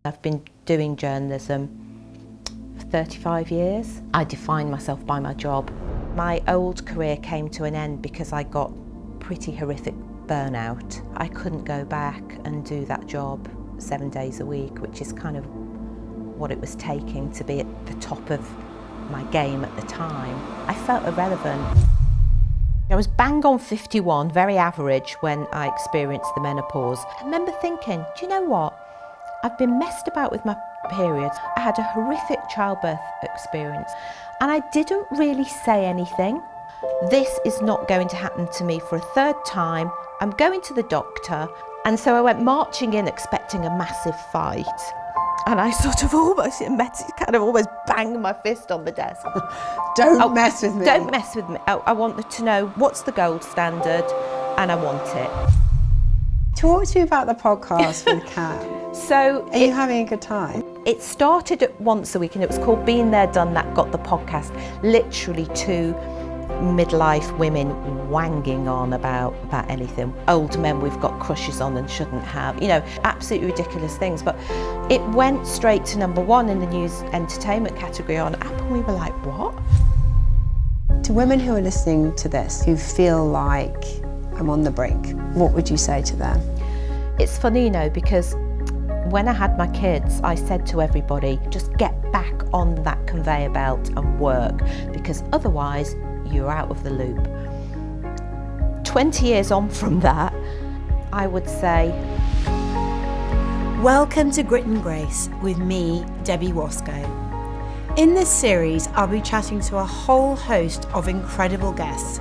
I've been doing journalism for 35 years. I define myself by my job. My old career came to an end because I got pretty horrific burnout. I couldn't go back and do that job 7 days a week, which is kind of what it was taking to be at the top of my game at the time. I felt irrelevant. I was bang on 51, very average, when I experienced the menopause. I remember thinking, do you know what? I've been messed about with my periods. I had a horrific childbirth experience and I didn't really say anything. This is not going to happen to me for a third time. I'm going to the doctor. And so I went marching in expecting a massive fight. And I sort of almost banged my fist on the desk. Don't mess with me. Don't mess with me. I want to know what's the gold standard and I want it. Talk to me about the podcast with Cant. So, are you having a good time? It started at once a week and it was called Been There, Done That, Got the Podcast. Literally two midlife women wanging on about anything. Old men we've got crushes on and shouldn't have, absolutely ridiculous things. But it went straight to #1 in the news entertainment category on Apple. We were like, what? To women who are listening to this, who feel like I'm on the brink, what would you say to them? It's funny, because when I had my kids, I said to everybody, just get back on that conveyor belt and work, because otherwise you're out of the loop. 20 years on from that, I would say... Welcome to Grit and Grace with me, Debbie Wosskow. In this series, I'll be chatting to a whole host of incredible guests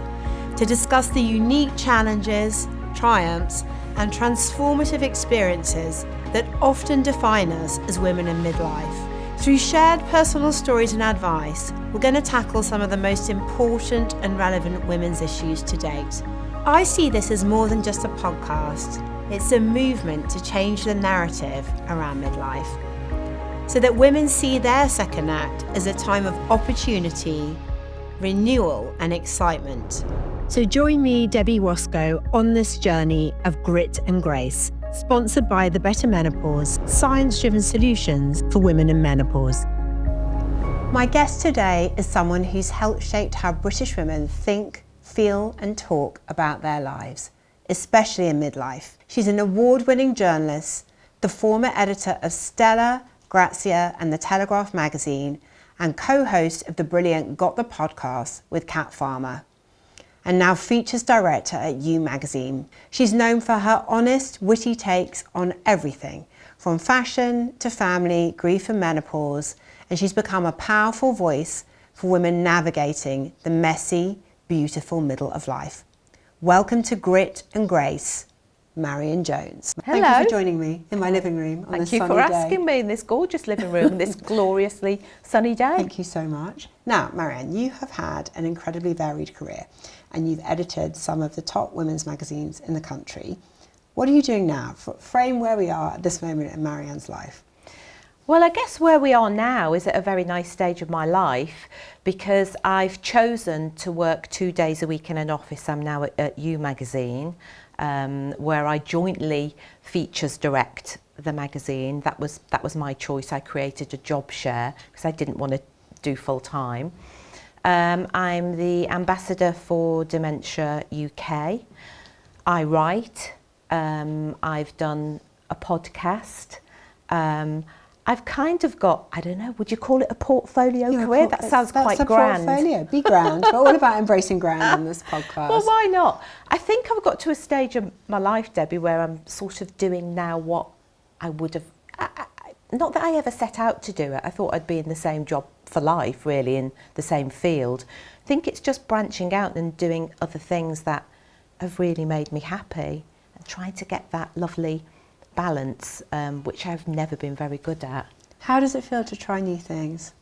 to discuss the unique challenges, triumphs, and transformative experiences that often define us as women in midlife. Through shared personal stories and advice, we're going to tackle some of the most important and relevant women's issues to date. I see this as more than just a podcast. It's a movement to change the narrative around midlife, so that women see their second act as a time of opportunity, renewal, and excitement. So join me, Debbie Wosskow, on this journey of grit and grace, sponsored by The Better Menopause, science-driven solutions for women in menopause. My guest today is someone who's helped shape how British women think, feel and talk about their lives, especially in midlife. She's an award-winning journalist, the former editor of Stella, Grazia and The Telegraph magazine, and co-host of the brilliant Got the Podcast with Kat Farmer, and now features director at You magazine. She's known for her honest, witty takes on everything, from fashion to family, grief and menopause, and she's become a powerful voice for women navigating the messy, beautiful middle of life. Welcome to Grit and Grace, Marianne Jones. Hello. Thank you for joining me in my living room on this sunny day. Thank you for asking me in this gorgeous living room, this gloriously sunny day. Thank you so much. Now, Marianne, you have had an incredibly varied career and you've edited some of the top women's magazines in the country. What are you doing now? Frame where we are at this moment in Marianne's life. Well, I guess where we are now is at a very nice stage of my life because I've chosen to work 2 days a week in an office. I'm now at You magazine, where I jointly features direct the magazine. That was my choice. I created a job share because I didn't want to do full time. I'm the ambassador for Dementia UK. I write. I've done a podcast. I've kind of got, I don't know, would you call it a portfolio career? That sounds quite grand. That's a portfolio. Be grand. We're all about embracing grand on this podcast. Well, why not? I think I've got to a stage of my life, Debbie, where I'm sort of doing now what I would have, not that I ever set out to do it. I thought I'd be in the same job for life, really, in the same field. I think it's just branching out and doing other things that have really made me happy and trying to get that lovely balance, which I've never been very good at. How does it feel to try new things?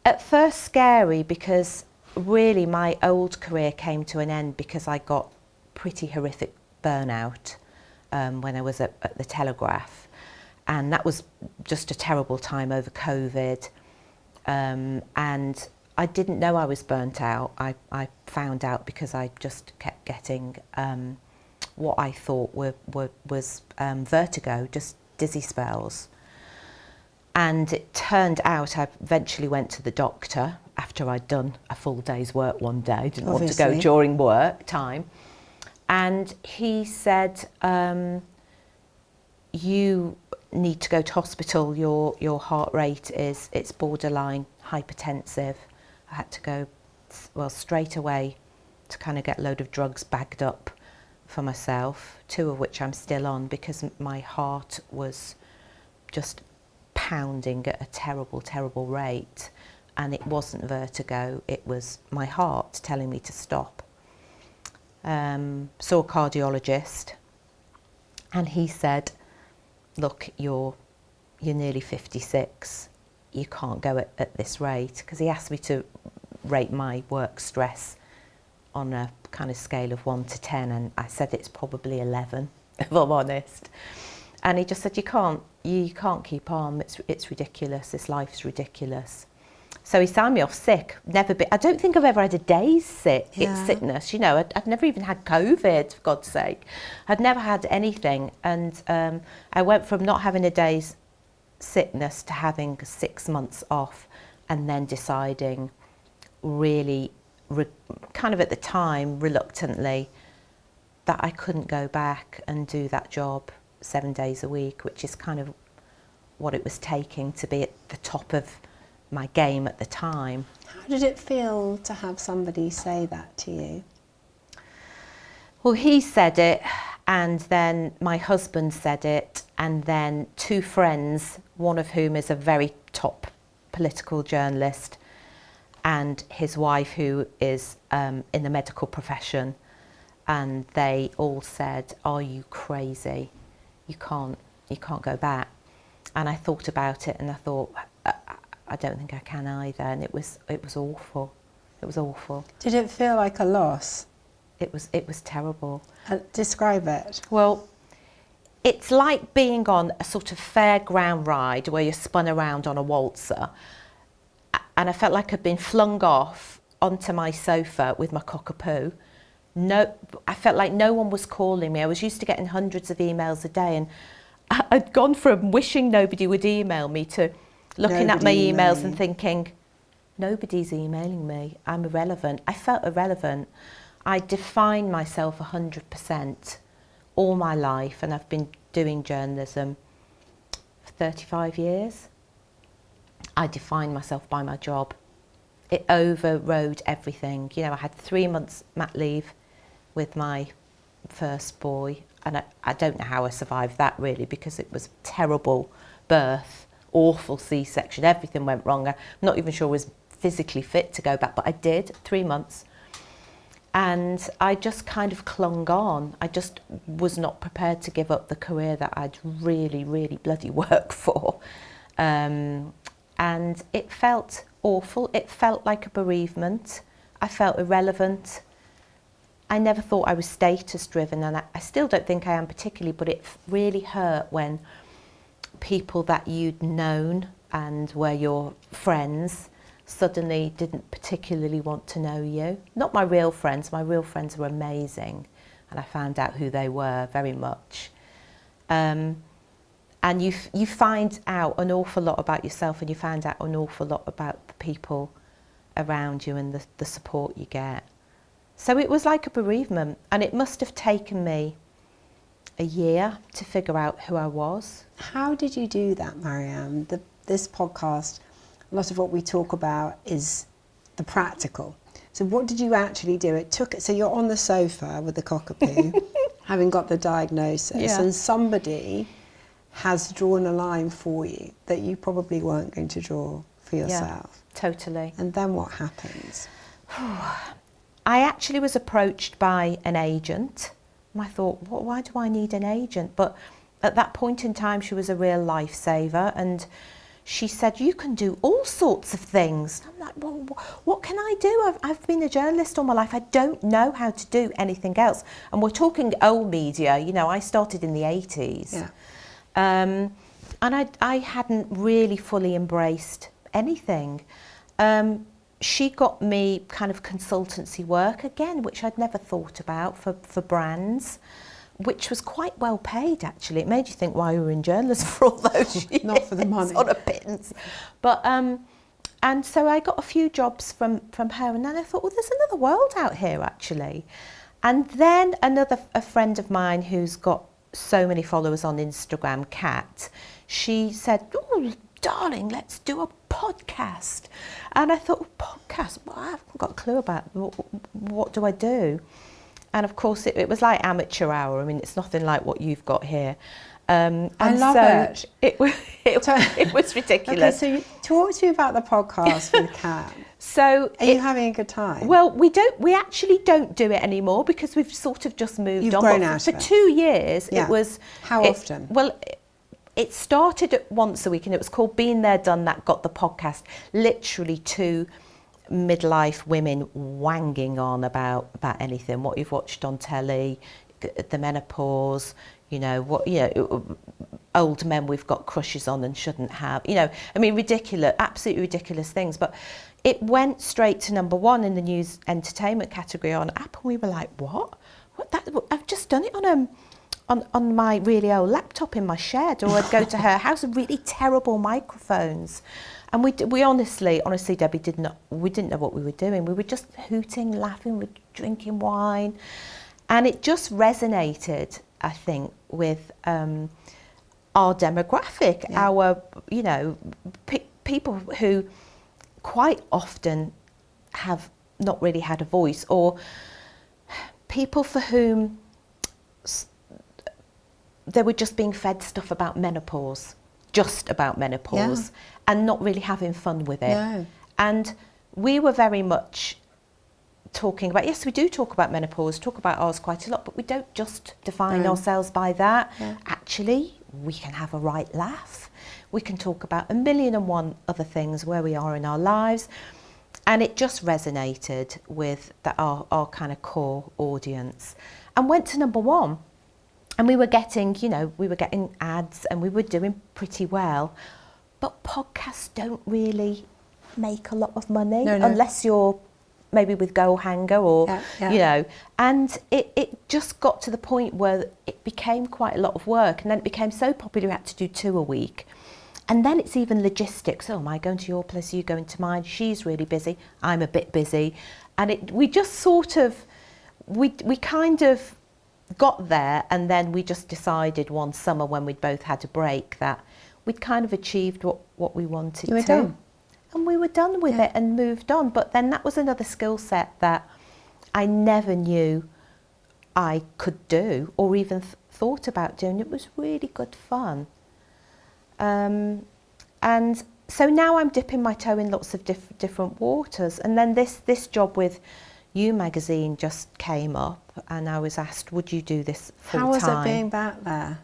At first scary, because really my old career came to an end because I got pretty horrific burnout when I was at the Telegraph, and that was just a terrible time over COVID, and I didn't know I was burnt out. I found out because I just kept getting what I thought was vertigo, just dizzy spells. And it turned out I eventually went to the doctor after I'd done a full day's work one day. Didn't want to go during work time. And he said, you need to go to hospital. Your heart rate it's borderline hypertensive. I had to go, well, straight away to kind of get a load of drugs bagged up for myself, 2 of which I'm still on because my heart was just pounding at a terrible, terrible rate. And it wasn't vertigo, it was my heart telling me to stop. Saw a cardiologist, and he said, look, you're nearly 56, you can't go at this rate, because he asked me to rate my work stress on a kind of scale of 1 to 10, and I said it's probably 11, if I'm honest. And he just said, you can't keep on, it's ridiculous, this life's ridiculous. So he signed me off sick. I don't think I've ever had a day's sickness. You know, I'd never even had COVID, for God's sake. I'd never had anything. And I went from not having a day's sickness to having 6 months off, and then deciding really, kind of at the time, reluctantly, that I couldn't go back and do that job 7 days a week, which is kind of what it was taking to be at the top of my game at the time. How did it feel to have somebody say that to you? Well, he said it, and then my husband said it, and then 2 friends, one of whom is a very top political journalist, and his wife, who is in the medical profession, and they all said, are you crazy? You can't go back. And I thought about it, and I thought, I don't think I can either, and it was awful. It was awful. Did it feel like a loss? It was terrible. Describe it. Well, it's like being on a sort of fairground ride where you're spun around on a waltzer, and I felt like I'd been flung off onto my sofa with my cockapoo. No, I felt like no one was calling me. I was used to getting hundreds of emails a day, and I'd gone from wishing nobody would email me to looking at my emails and thinking, nobody's emailing me, I'm irrelevant. I felt irrelevant. I defined myself 100% all my life, and I've been doing journalism for 35 years. I defined myself by my job. It overrode everything. You know, I had 3 months mat leave with my first boy, and I don't know how I survived that really, because it was a terrible birth. Awful C-section, everything went wrong. I'm not even sure I was physically fit to go back, but I did, 3 months. And I just kind of clung on. I just was not prepared to give up the career that I'd really, really bloody worked for. And it felt awful. It felt like a bereavement. I felt irrelevant. I never thought I was status driven, and I still don't think I am particularly, but it really hurt when people that you'd known and were your friends suddenly didn't particularly want to know you. Not my real friends were amazing, and I found out who they were very much. And you find out an awful lot about yourself, and you find out an awful lot about the people around you and the support you get. So it was like a bereavement, and it must have taken me a year to figure out who I was. How did you do that, Marianne? This podcast, a lot of what we talk about is the practical. So what did you actually do? So you're on the sofa with the cockapoo, having got the diagnosis, and somebody has drawn a line for you that you probably weren't going to draw for yourself. Yeah, totally. And then what happens? I actually was approached by an agent. And I thought, why do I need an agent? But at that point in time, she was a real lifesaver, and she said, you can do all sorts of things. I'm like, well, what can I do? I've been a journalist all my life. I don't know how to do anything else. And we're talking old media. You know, I started in the 80s. Yeah. And I hadn't really fully embraced anything. She got me kind of consultancy work again, which I'd never thought about for brands. which was quite well paid actually. It made you think why we were in journalism for all those years. Not for the money. On a pittance. But and so I got a few jobs from her, and then I thought, well, there's another world out here actually. And then a friend of mine who's got so many followers on Instagram, Kat, she said, oh, darling, let's do a podcast. And I thought, podcast? Well, I haven't got a clue about what do I do? And of course, it was like amateur hour. I mean, it's nothing like what you've got here. And I love so it. It was ridiculous. Okay, so talk to me about the podcast with Kat. So are you having a good time? Well, we actually don't do it anymore because we've sort of just moved You've on. grown But out for of it. 2 years, Yeah. it was. How often? Well, it started at once a week, and it was called Been There, Done That, Got the Podcast. Literally 2 midlife women wanging on about anything, what you've watched on telly, the menopause, old men we've got crushes on and shouldn't have, I mean, ridiculous, absolutely ridiculous things. But it went straight to number 1 in the news entertainment category on app, and we were like, what? I've just done it on my really old laptop in my shed, or I'd go to her house with really terrible microphones. And we honestly, Debbie, we didn't know what we were doing. We were just hooting, laughing, we were drinking wine. And it just resonated, I think, with our demographic, our, people who quite often have not really had a voice, or people for whom they were just being fed stuff about menopause, and not really having fun with it. No. And we were very much talking about, yes, we do talk about menopause, talk about ours quite a lot, but we don't just define ourselves by that. Yeah. Actually, we can have a right laugh. We can talk about 1,000,001 other things where we are in our lives. And it just resonated with our kind of core audience, and went to number 1. And we were getting, ads, and we were doing pretty well. But podcasts don't really make a lot of money unless you're maybe with Goalhanger or, And it just got to the point where it became quite a lot of work. And then it became so popular we had to do 2 a week. And then it's even logistics. Oh, am I going to your place? Are you going to mine? She's really busy. I'm a bit busy. And we just sort of, we kind of got there, and then we just decided one summer when we'd both had a break that we'd kind of achieved what we wanted to. Done. And we were done with it and moved on. But then that was another skill set that I never knew I could do, or even thought about doing. It was really good fun. And so now I'm dipping my toe in lots of different waters. And then this job with You magazine just came up, and I was asked, would you do this full time? How was it being back there?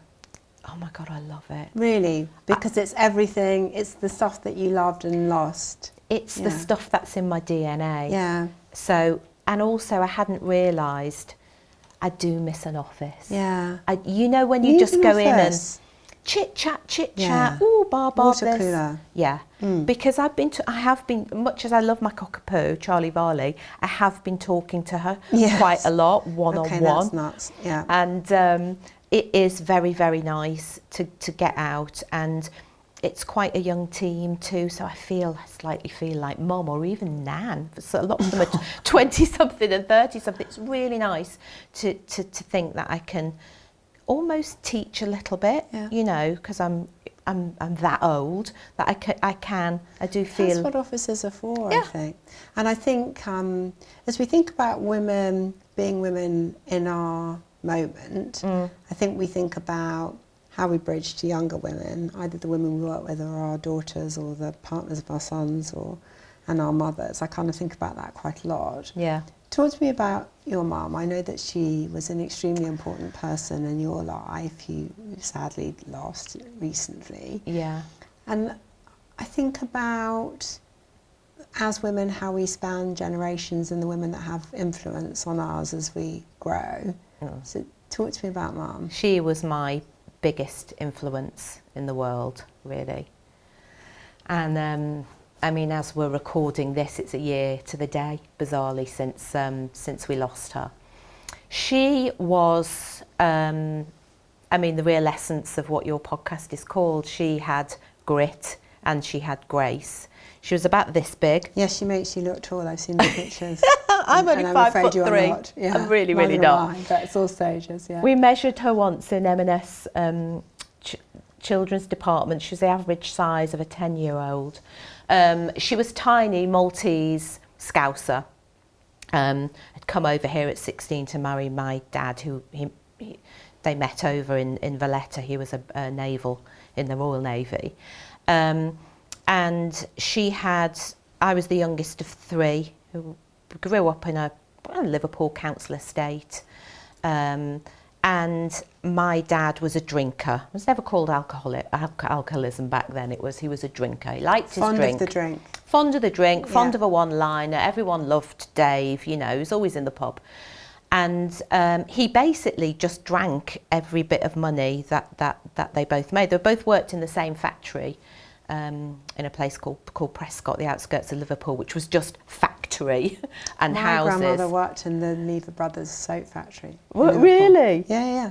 Oh my God, I love it. Really? Because it's everything, it's the stuff that you loved and lost. It's the stuff that's in my DNA. Yeah. So, and also I hadn't realised I do miss an office. Yeah. When you just go in and chit chat, ooh, bar Water this. cooler. Yeah. Because I have been, much as I love my cockapoo, Charlie Varley, I have been talking to her quite a lot, one-on-one. Okay, that's nuts, yeah. And it is very, very nice to get out, and it's quite a young team too, so I slightly feel like mum, or even nan. So a lot of them are 20-something and 30-something. It's really nice to think that I can almost teach a little bit, because I'm that old that I do feel. That's what offices are for, I think. And I think as we think about women being women in our moment, I think we think about how we bridge to younger women, either the women we work with or our daughters or the partners of our sons and our mothers. I kind of think about that quite a lot. Yeah. Talk to me about your mum. I know that she was an extremely important person in your life. You sadly lost recently. Yeah. And I think about, as women, how we span generations and the women that have influence on us as we grow. So talk to me about Mum. She was my biggest influence in the world, really. And I mean, as we're recording this, it's a year to the day, bizarrely, since we lost her. She was, I mean, the real essence of what your podcast is called. She had grit and she had grace. She was about this big. Yes, she makes you look tall. I've seen the pictures. I'm only 5'3". Not. Yeah, I'm really not. But it's all stages, yeah. We measured her once in M&S children's department. She was the average size of a 10-year-old. She was tiny, Maltese, Scouser. Had come over here at 16 to marry my dad, who they met over in Valletta. He was a naval in the Royal Navy. And I was the youngest of three, who grew up in a Liverpool council estate. And my dad was a drinker. It was never called alcoholism back then. He was a drinker. He liked his drink. Fond of the drink. Fond of the drink, fond of a one-liner. Everyone loved Dave, you know, he was always in the pub. And he basically just drank every bit of money that they both made. They both worked in the same factory in a place called Prescott, the outskirts of Liverpool, which was just factory and houses. My grandmother worked in the Lever Brothers soap factory. What, really? Yeah.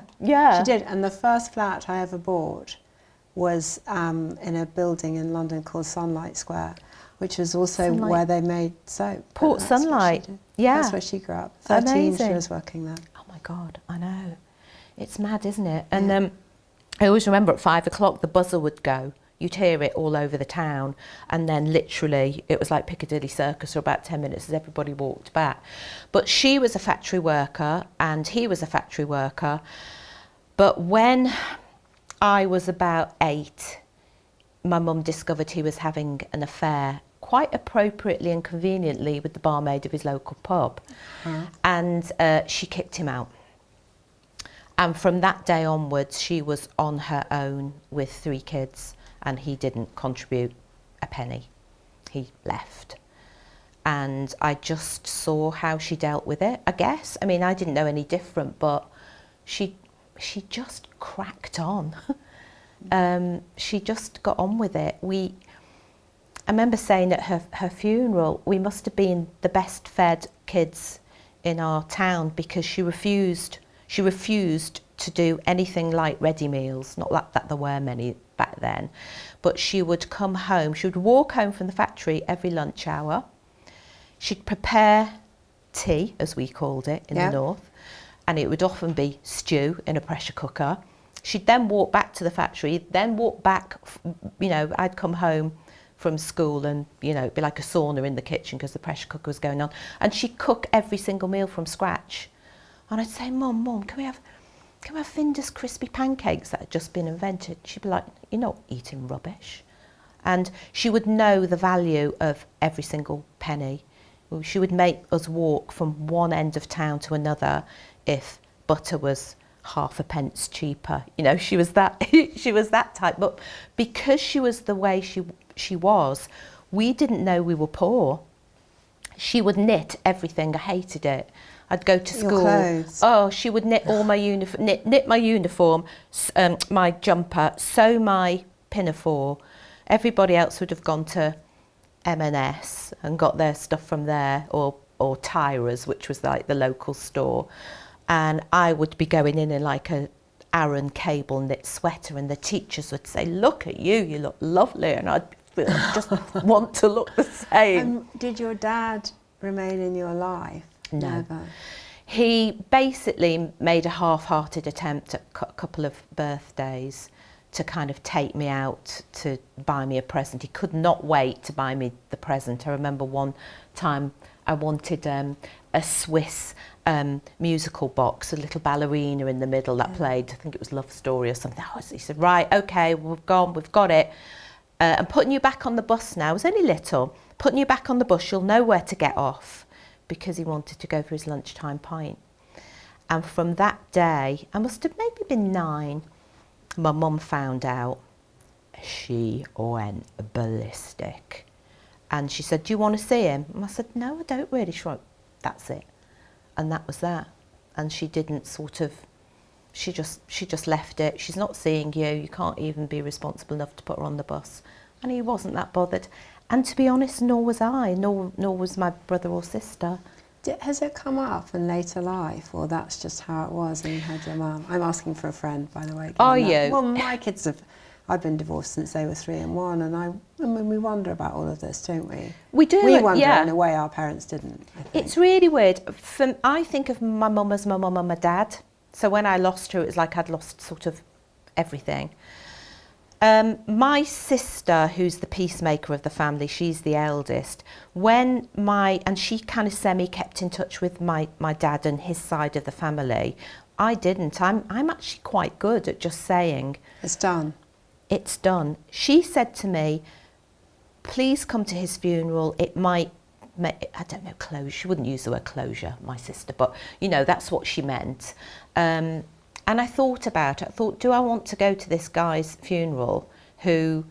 She did. And the first flat I ever bought was in a building in London called Sunlight Square, which was also where they made soap. Port Sunlight. Yeah. That's where she grew up. 13, Amazing. She was working there. Oh my God, I know. It's mad, isn't it? And I always remember at 5 o'clock the buzzer would go. You'd hear it all over the town, and then literally it was like Piccadilly Circus for about 10 minutes as everybody walked back. But she was a factory worker and he was a factory worker. But when I was about 8, my mum discovered he was having an affair, quite appropriately and conveniently, with the barmaid of his local pub. And she kicked him out. And from that day onwards, she was on her own with 3 kids. And he didn't contribute a penny. He left. And I just saw how she dealt with it, I guess. I mean, I didn't know any different, but she just cracked on. She just got on with it. I remember saying at her funeral, we must have been the best fed kids in our town, because she refused to do anything like ready meals, not that there were many back then, but she would come home, she would walk home from the factory every lunch hour. She'd prepare tea, as we called it in the north, and it would often be stew in a pressure cooker. She'd then walk back to the factory, then walk back, you know, I'd come home from school and, you know, it'd be like a sauna in the kitchen because the pressure cooker was going on, and she'd cook every single meal from scratch. And I'd say, Mum, can we have Finder's crispy pancakes that had just been invented? She'd be like, you're not eating rubbish. And she would know the value of every single penny. She would make us walk from one end of town to another if butter was half a pence cheaper. You know, she was that she was that type. But because she was the way she was, we didn't know we were poor. She would knit everything. I hated it. I'd go to school. Your clothes. Oh, she would knit all my uniform, knit my uniform, my jumper, sew my pinafore. Everybody else would have gone to M&S and got their stuff from there, or Tyra's, which was like the local store. And I would be going in like a Aran cable knit sweater, and the teachers would say, "Look at you, you look lovely," and I'd just want to look the same. Did your dad remain in your life? No. Never. He basically made a half-hearted attempt at a couple of birthdays to kind of take me out to buy me a present. He could not wait to buy me the present. I remember one time I wanted a Swiss musical box, a little ballerina in the middle that played, I think it was Love Story or something. He said, right, okay, we've got it. I'm putting you back on the bus now. It was only little. Putting you back on the bus, you'll know where to get off, because he wanted to go for his lunchtime pint. And from that day, I must have maybe been 9, my mum found out. She went ballistic. And she said, do you want to see him? And I said, no, I don't really. She went, that's it. And that was that. And she didn't she just left it. She's not seeing you. You can't even be responsible enough to put her on the bus. And he wasn't that bothered. And to be honest, nor was I, nor was my brother or sister. Has it come up in later life, or that's just how it was when you had your mum? I'm asking for a friend, by the way. Are you? Well, my kids I've been divorced since they were 3 and 1, and I mean, we wonder about all of this, don't we? We do. We wonder yeah. in a way our parents didn't, I think. It's really weird. I think of my mum as my mum and my dad. So when I lost her, it was like I'd lost sort of everything. My sister, who's the peacemaker of the family, she's the eldest. And she kind of kept in touch with my dad and his side of the family. I didn't. I'm actually quite good at just saying, it's done. It's done. She said to me, please come to his funeral. It might, I don't know, closure. She wouldn't use the word closure, my sister, but that's what she meant. And I thought about it. I thought, do I want to go to this guy's funeral who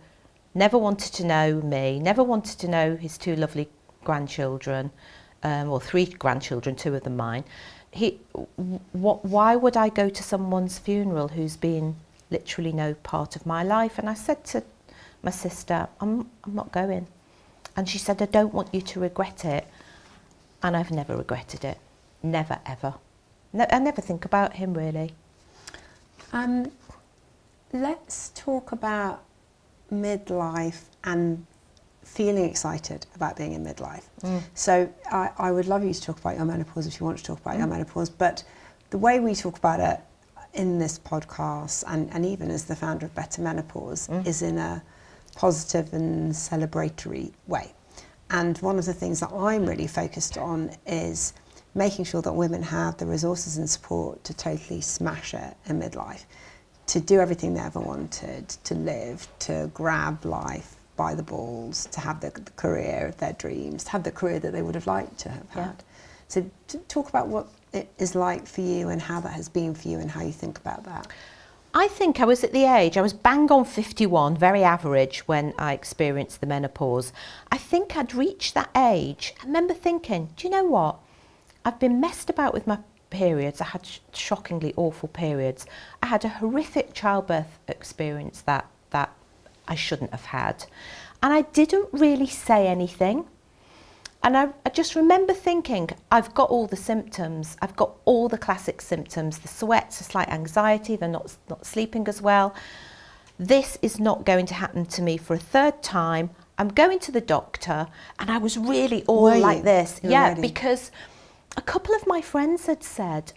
never wanted to know me, never wanted to know his 2 lovely grandchildren, or 3 grandchildren, 2 of them mine. Why would I go to someone's funeral who's been literally no part of my life? And I said to my sister, I'm not going. And she said, I don't want you to regret it. And I've never regretted it. Never, ever. I never think about him, really. Let's talk about midlife and feeling excited about being in midlife. So I would love you to talk about your menopause if you want to talk about your menopause, but the way we talk about it in this podcast and even as the founder of Better Menopause is in a positive and celebratory way. And one of the things that I'm really focused on is making sure that women have the resources and support to totally smash it in midlife, to do everything they ever wanted, to live, to grab life by the balls, to have the career of their dreams, to have the career that they would have liked to have had. So to talk about what it is like for you and how that has been for you and how you think about that. I think I was at the age, I was bang on 51, very average when I experienced the menopause. I think I'd reached that age. I remember thinking, do you know what? I've been messed about with my periods. I had shockingly awful periods. I had a horrific childbirth experience that I shouldn't have had. And I didn't really say anything. And I just remember thinking, I've got all the symptoms. I've got all the classic symptoms, the sweats, the slight anxiety, the not sleeping as well. This is not going to happen to me for a 3rd time. I'm going to the doctor. And I was really all like this. Yeah, because a couple of my friends had said,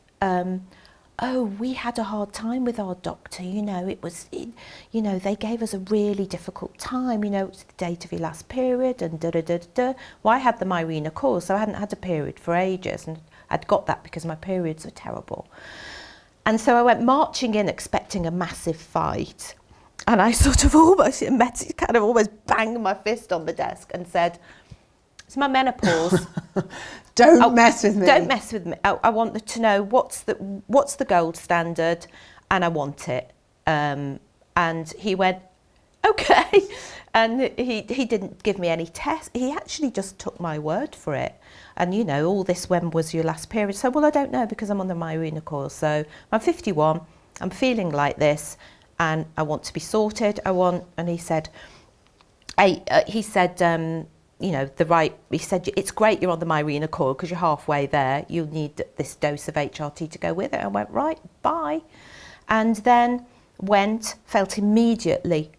oh, we had a hard time with our doctor, they gave us a really difficult time, it's the date of your last period and da-da-da-da. Well, I had the Mirena course, so I hadn't had a period for ages, and I'd got that because my periods were terrible. And so I went marching in expecting a massive fight, and I sort of almost banged my fist on the desk and said, it's my menopause. Don't mess with me. Don't mess with me. I want to know what's the gold standard, and I want it. And he went, okay. And he didn't give me any test. He actually just took my word for it. And all this, when was your last period? So, well, I don't know because I'm on the Mirena course. So I'm 51. I'm feeling like this, and I want to be sorted. And he said, he said, it's great you're on the Mirena course because you're halfway there. You'll need this dose of HRT to go with it. I went, right, bye. And then felt immediately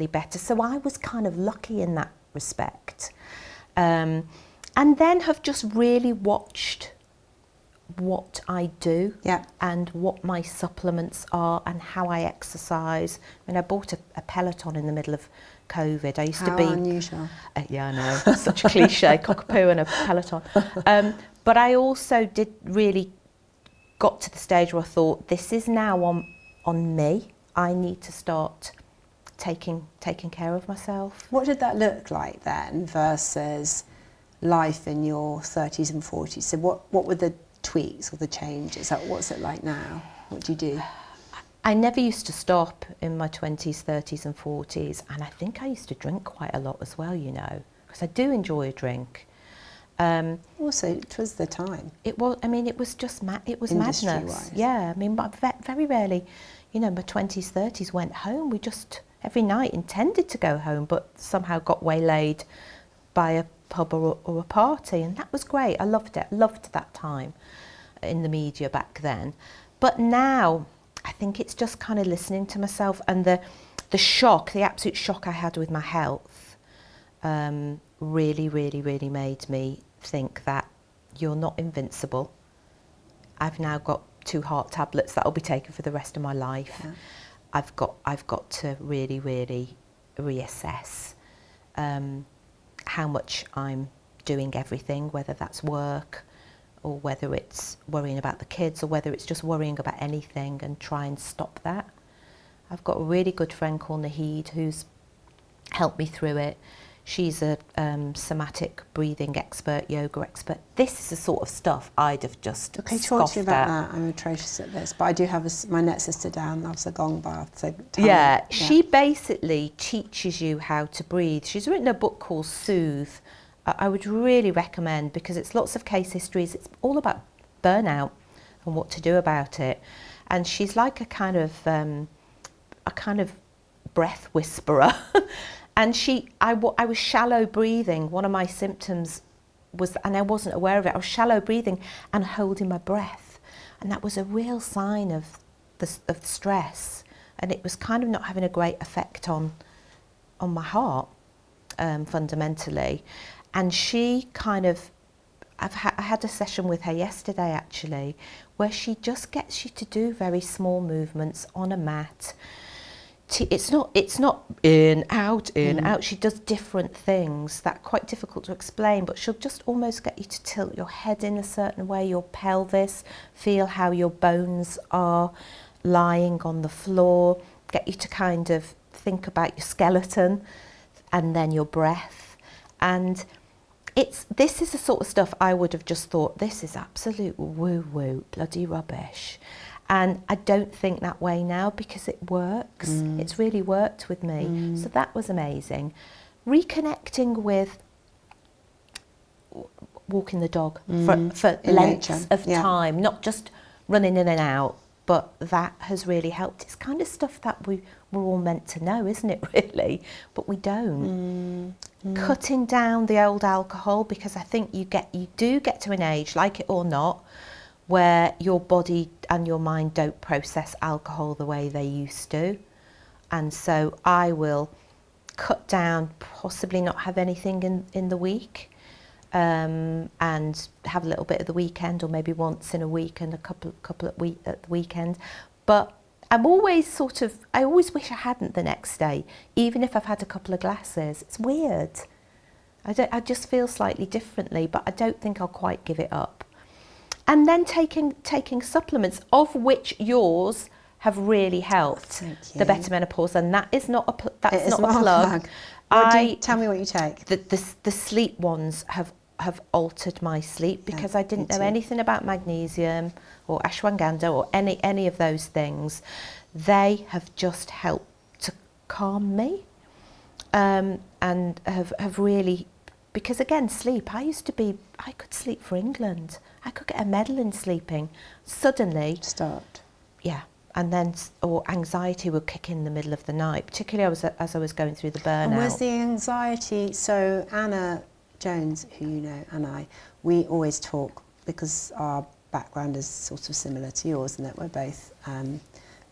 better. So I was kind of lucky in that respect. And then have just really watched what I do and what my supplements are and how I exercise. I mean, I bought a Peloton in the middle of COVID. I used to be... How unusual. Yeah, I know. Such a cliche, cockapoo and a Peloton. But I also got to the stage where I thought, this is now on me. I need to start taking care of myself. What did that look like then versus life in your 30s and 40s? So what were the tweaks or the changes? What's it like now? What do you do? I never used to stop in my 20s, 30s and 40s, and I think I used to drink quite a lot as well, because I do enjoy a drink. Also, it was the time. It was. I mean, it was just it was madness. Yeah, I mean, but very rarely, my 20s, 30s went home. We just every night intended to go home, but somehow got waylaid by pub or a party, and that was great. I loved it. Loved that time in the media back then. But now I think it's just kind of listening to myself, and the shock, the absolute shock I had with my health really made me think that you're not invincible. I've now got 2 heart tablets that I'll be taking for the rest of my life. Yeah. I've got to really reassess how much I'm doing everything, whether that's work or whether it's worrying about the kids or whether it's just worrying about anything, and try and stop that. I've got a really good friend called Nahid who's helped me through it. She's a somatic breathing expert, yoga expert. This is the sort of stuff I'd have just Okay, scoffed talk to you about at. that. I'm atrocious at this, but I do have my net sister down, loves a gong bath. So She basically teaches you how to breathe. She's written a book called Soothe. I would really recommend, because it's lots of case histories. It's all about burnout and what to do about it. And she's like a kind of breath whisperer. And I was shallow breathing. One of my symptoms was, and I wasn't aware of it, I was shallow breathing and holding my breath. And that was a real sign of stress. And it was kind of not having a great effect on my heart, fundamentally. And she kind of, I had a session with her yesterday actually, where she just gets you to do very small movements on a mat. It's not in, out, in, out. She does different things that are quite difficult to explain, but she'll just almost get you to tilt your head in a certain way, your pelvis, feel how your bones are lying on the floor, get you to kind of think about your skeleton and then your breath. And this is the sort of stuff I would have just thought, this is absolute woo-woo, bloody rubbish. And I don't think that way now, because it works. It's really worked with me. So that was amazing. Reconnecting with walking the dog for lengths of time, not just running in and out, but that has really helped. It's kind of stuff that we're all meant to know, isn't it, really? But we don't. Cutting down the old alcohol, because I think you do get to an age, like it or not, where your body and your mind don't process alcohol the way they used to. And so I will cut down, possibly not have anything in the week, and have a little bit at the weekend, or maybe once in a week and a couple at the weekend. But I'm always I always wish I hadn't the next day, even if I've had a couple of glasses. It's weird. I just feel slightly differently, but I don't think I'll quite give it up. And then taking supplements, of which yours have really helped the better menopause, and that is not a plug. Tell me what you take. The sleep ones have altered my sleep, because I didn't know anything about magnesium or ashwagandha or any of those things. They have just helped to calm me, and have really, because again, sleep, I could sleep for England. I could get a medal in sleeping. Suddenly stopped. Yeah, and then or anxiety would kick in the middle of the night, particularly as I was going through the burnout. And where's the anxiety? So Anna Jones, who you know, and I, we always talk, because our background is sort of similar to yours, and that we're both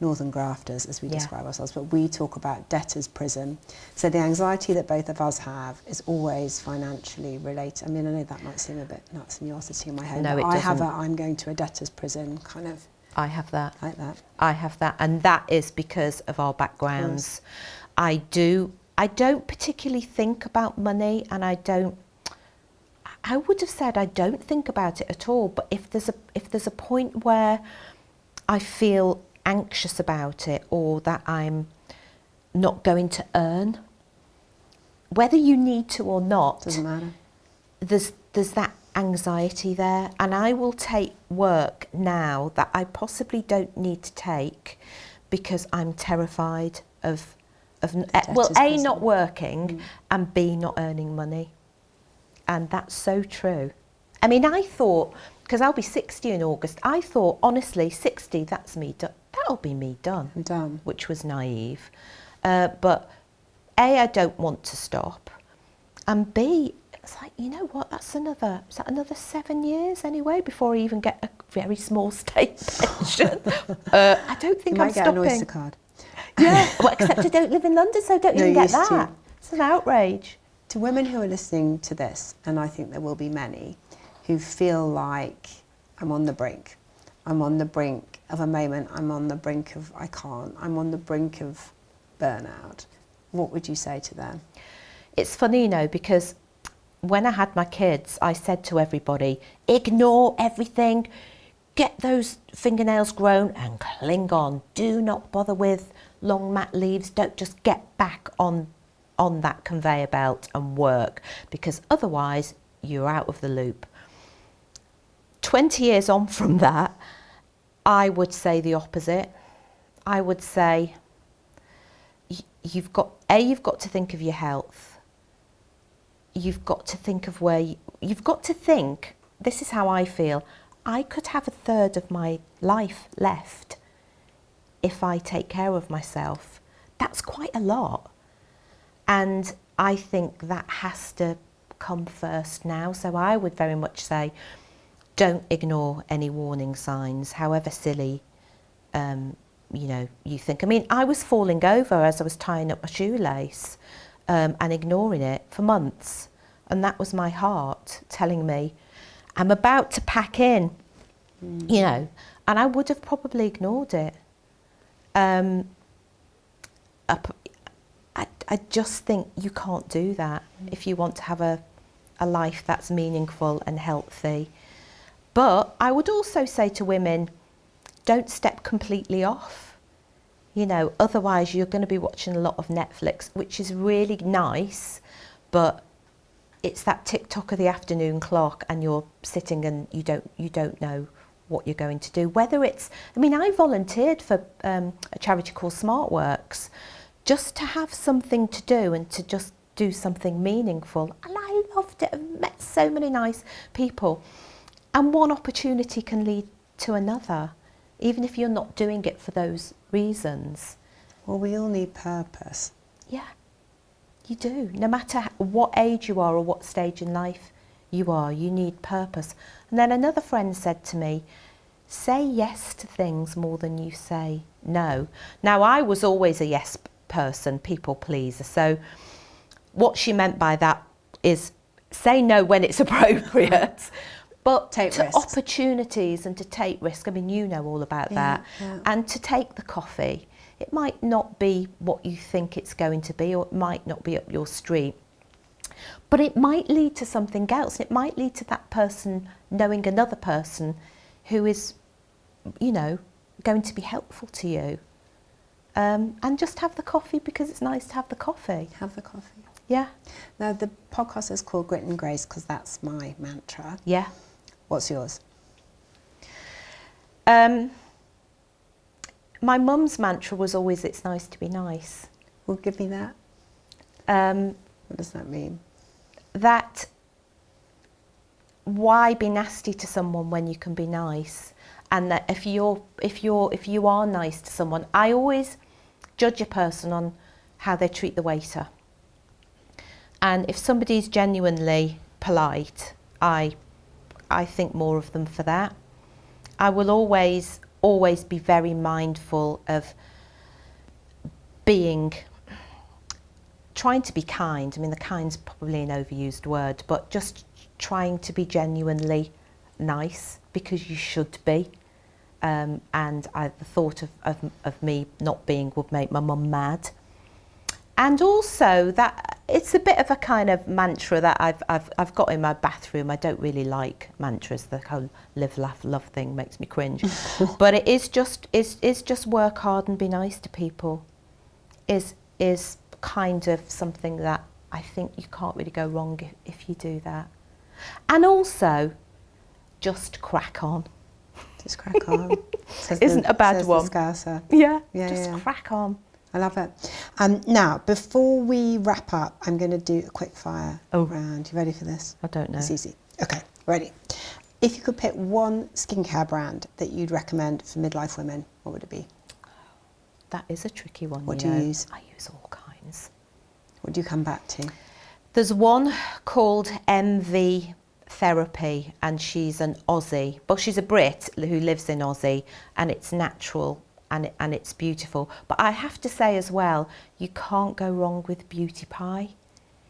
northern grafters, as we describe ourselves, but we talk about debtor's prison. So the anxiety that both of us have is always financially related. I mean, I know that might seem a bit nuts and you're sitting in my head. No, but it doesn't. I'm going to a debtor's prison kind of. I have that. Like that. I have that, and that is because of our backgrounds. I don't particularly think about money, and I would have said I don't think about it at all, but if there's a point where I feel anxious about it, or that I'm not going to earn, whether you need to or not, doesn't matter. There's that anxiety there, and I will take work now that I possibly don't need to take, because I'm terrified of A, not working, and B, not earning money. And that's so true. I mean, I thought, because I'll be 60 in August, I thought, honestly, 60, that's me done. That'll be me done. I'm done. Which was naive. But A, I don't want to stop. And B, it's like, you know what, is that another 7 years anyway before I even get a very small state pension? I don't think I'm stopping. You might get an Oyster card. Yeah, well, except I don't live in London, so I don't even get that. It's an outrage. To women who are listening to this, and I think there will be many, who feel like I'm on the brink. I'm on the brink of a moment. I'm on the brink of I can't. I'm on the brink of burnout. What would you say to them? It's funny, you know, because when I had my kids, I said to everybody, ignore everything, get those fingernails grown and cling on. Do not bother with long mat leaves. Don't just get back on that conveyor belt and work, because otherwise you're out of the loop. 20 years on from that, I would say the opposite. I would say you've got to think of your health. You've got to think of you've got to think, this is how I feel, I could have a third of my life left if I take care of myself. That's quite a lot. And I think that has to come first now. So I would very much say, don't ignore any warning signs, however silly, you think. I mean, I was falling over as I was tying up my shoelace and ignoring it for months. And that was my heart telling me, I'm about to pack in, you know, and I would have probably ignored it. I just think you can't do that if you want to have a life that's meaningful and healthy. But I would also say to women, don't step completely off. You know, otherwise you're going to be watching a lot of Netflix, which is really nice, but it's that tick-tock of the afternoon clock and you're sitting and you don't know what you're going to do. Whether it's, I mean, I volunteered for a charity called SmartWorks, just to have something to do and to just do something meaningful. And I loved it. I've met so many nice people. And one opportunity can lead to another, even if you're not doing it for those reasons. Well, we all need purpose. Yeah, you do. No matter what age you are or what stage in life you are, you need purpose. And then another friend said to me, say yes to things more than you say no. Now, I was always a yes person, people pleaser. So what she meant by that is say no when it's appropriate, but take to risks. Opportunities and to take risks. I mean, you know all about that. Yeah. And to take the coffee. It might not be what you think it's going to be, or it might not be up your street, but it might lead to something else. It might lead to that person knowing another person who is, you know, going to be helpful to you. And just have the coffee because it's nice to have the coffee. Have the coffee. Yeah. Now, the podcast is called Grit and Grace because that's my mantra. Yeah. What's yours? My mum's mantra was always, it's nice to be nice. Well, give me that. What does that mean? That why be nasty to someone when you can be nice? And that if you are nice to someone, I always judge a person on how they treat the waiter. And if somebody's genuinely polite, I think more of them for that. I will always be very mindful of trying to be kind. I mean, the kind's probably an overused word, but just trying to be genuinely nice because you should be. And the thought of me not being would make my mum mad. And also that it's a bit of a kind of mantra that I've got in my bathroom. I don't really like mantras. The whole live, laugh, love thing makes me cringe. But it is just work hard and be nice to people. Is kind of something that I think you can't really go wrong if you do that. And also, just crack on. Just crack on. Isn't a bad one. The Scouser. Yeah, just crack on. I love it. Now, before we wrap up, I'm going to do a quick fire round. You ready for this? I don't know. It's easy. Okay, ready. If you could pick one skincare brand that you'd recommend for midlife women, what would it be? That is a tricky one. What do you use? I use all kinds. What do you come back to? There's one called MV Therapy, and she's an Aussie. Well, she's a Brit who lives in Aussie, and it's natural and it's beautiful. But I have to say as well, you can't go wrong with Beauty Pie.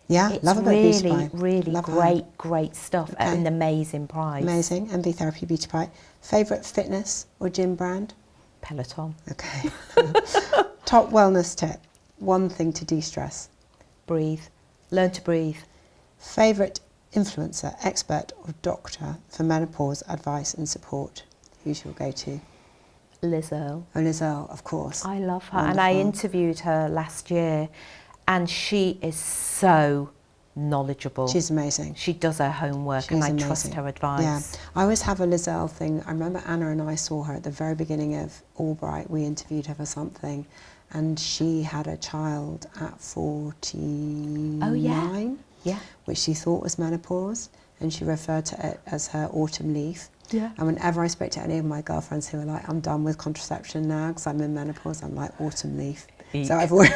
Yeah, It's love a bit of Beauty Pie. really Love her. great stuff at an amazing price. Amazing. MV Therapy, Beauty Pie. Favourite fitness or gym brand? Peloton. Okay. Top wellness tip. One thing to de-stress. Breathe. Learn to breathe. Favourite influencer, expert or doctor for menopause advice and support? Who's your go-to? Liz Earle. Oh, Liz Earle, of course. I love her. Wonderful. And I interviewed her last year, and she is so knowledgeable. She's amazing. She does her homework. She's and I amazing. trust her advice. Yeah, I always have a Liz Earle thing. I remember Anna and I saw her at the very beginning of Albright. We interviewed her for something, and she had a child at 49. Oh, yeah. Yeah. Which she thought was menopause, and she referred to it as her autumn leaf. Yeah. And whenever I spoke to any of my girlfriends who were like, I'm done with contraception now because I'm in menopause, I'm like, autumn leaf. Eek. So I've always,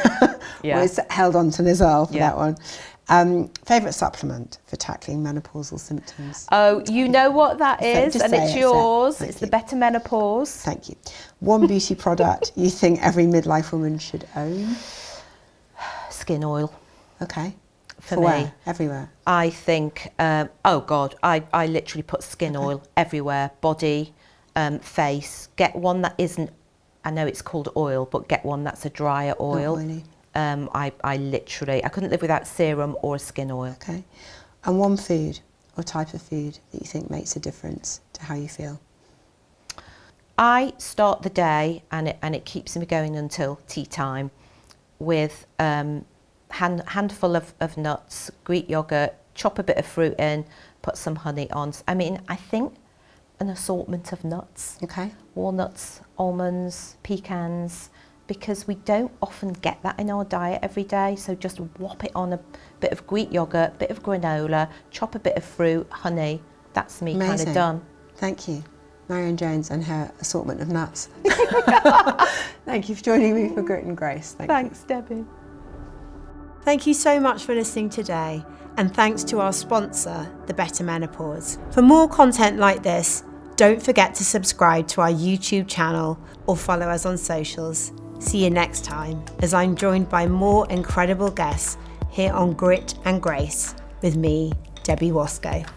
always held on to Liz Earle for that one. Favourite supplement for tackling menopausal symptoms? Oh, you know what that is, Just and say it's it, yours. say it. It's the Better Menopause. Thank you. One beauty product you think every midlife woman should own? Skin oil. Okay. For where? me. Everywhere. I think, oh God, I literally put skin oil everywhere, body, face. Get one that isn't, I know it's called oil, but get one that's a drier oil. Not oily. I literally, I couldn't live without serum or a skin oil. Okay. And one food or type of food that you think makes a difference to how you feel? I start the day, and it keeps me going until tea time, with handful of nuts, Greek yogurt, chop a bit of fruit in, put some honey on. I mean, I think an assortment of nuts. Okay. Walnuts, almonds, pecans, because we don't often get that in our diet every day. So just whop it on a bit of Greek yogurt, bit of granola, chop a bit of fruit, honey. That's me kind of done. Thank you. Marianne Jones and her assortment of nuts. Thank you for joining me for Grit and Grace. Thanks, Debbie. Thank you so much for listening today, and thanks to our sponsor, The Better Menopause. For more content like this, don't forget to subscribe to our YouTube channel or follow us on socials. See you next time, as I'm joined by more incredible guests here on Grit and Grace with me, Debbie Wosskow.